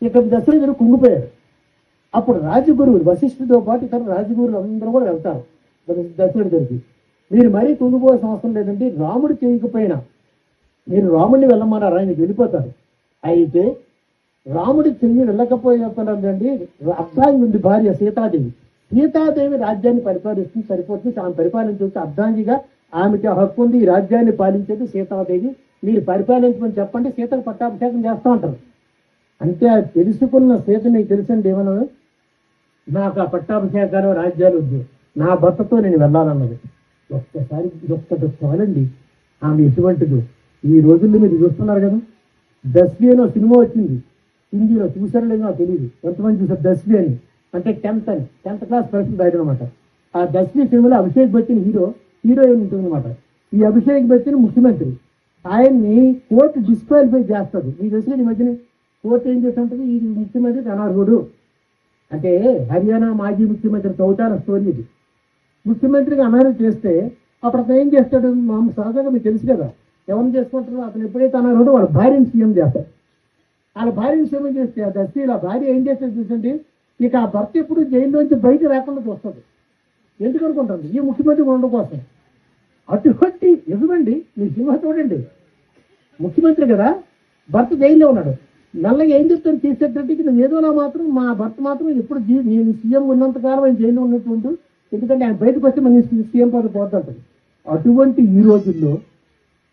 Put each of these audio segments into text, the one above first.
ఇక్కడ దశరథుడు కుంగిపోయాడు. అప్పుడు రాజగురువులు వశిష్ఠుడితో పాటు ఇతర రాజగురువులు అందరూ కూడా వెళ్తారు దశరథుడి దగ్గరికి. మీరు మరీ కుంగిపోవాల్సిన అవసరం లేదండి, రాముడు చేయకపోయినా మీరు రాముడిని వెళ్ళమన్నారు, ఆయనకి వెళ్ళిపోతారు. అయితే రాముడి చెయ్యి వెళ్ళకపోయినప్పుడండి అర్ధాంగి ఉంది భార్య సీతాదేవి. సీతాదేవి రాజ్యాన్ని పరిపాలిస్తుంది, సరిపోతుంది. ఆమె పరిపాలించవచ్చు, అర్ధాంగిగా ఆమెకి హక్కు ఉంది, ఈ రాజ్యాన్ని పాలించేది సీతాదేవి. మీరు పరిపాలించమని చెప్పండి, సీతకు పట్టాభిషేకం చేస్తూ ఉంటారు. అంటే అది తెలుసుకున్న సీత నీకు తెలుసండి ఏమన్నా, నాకు ఆ పట్టాభిషేకాలు రాజ్యాలు వద్దు, నా భర్తతో నేను వెళ్ళాలన్నది. ఒక్కసారి ఒక్కటి చాలండి ఆమె ఎటువంటిదో. ఈ రోజుల్లో మీరు చూస్తున్నారు కదా, దస్వి అని సినిమా వచ్చింది హిందీలో, చూసారో లేదో నాకు తెలియదు, ఎంతమంది చూసారు దస్వి అని. అంటే 10th క్లాస్ పరీక్షలు రాయడం అనమాట. ఆ దస్వి సినిమాలో అభిషేక్ బచ్చన్ హీరోయిన్ ఉంటుంది అనమాట. ఈ అభిషేక్ బచ్చన్ ముఖ్యమంత్రి, ఆయన్ని కోర్టు డిస్క్వాలిఫై చేస్తుంది. మీకు తెలిసిన ఈ మధ్యన కోర్టు ఏం చేస్తూ ఉంటుంది, ఈ ముఖ్యమంత్రి అనర్హుడు అంటే. హర్యానా మాజీ ముఖ్యమంత్రి చౌటాల స్టోరీ ఇది. ముఖ్యమంత్రిగా అనర్హత చేస్తే అప్పుడు అతను ఏం చేస్తాడు, సహజంగా మీకు తెలుసు కదా ఎవరిని చేసుకుంటారో, అతను ఎప్పుడైతే అనర్హుడో వాళ్ళ భార్యను సీఎం చేస్తాడు. వాళ్ళ భార్యను సీఎం చేస్తే ఆ దస్తిలో భార్య ఏం చేస్తుంది చూసండి, ఇక ఆ భర్త ఎప్పుడు జైల్లోంచి బయట రాకుండా చూస్తుంది. ఎందుకు అనుకుంటుంది, ఈ ముఖ్యమంత్రి ఉండడం కోసం. అటువంటి ఎదుగండి, మీ సినిమా చూడండి, ముఖ్యమంత్రి కదా భర్త జైల్లో ఉన్నాడు, నల్లగా ఏం చెప్తాను చేసేటట్టుకి నువ్వు ఏదోనా మాత్రం మా భర్త మాత్రం ఎప్పుడు నేను సీఎం ఉన్నంతకాలం ఆయన జైల్లో ఉన్నట్టు, ఎందుకంటే ఆయన బయటకు వస్తే మన సీఎం పదవి పోతుంటుంది. అటువంటి ఈ రోజుల్లో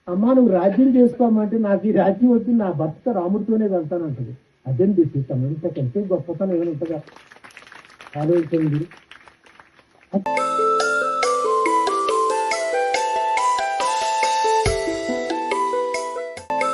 అమ్మా నువ్వు రాజ్యం చేసుకోమంటే నాకు ఈ రాజ్యం వద్దు, నా భర్త రాముడితోనే వెళ్తానంటుంది. అదేంటి సీతం ఇంతకంటే గొప్పతనం ఏమైనా ఉంటుందా ఆలోచించండి.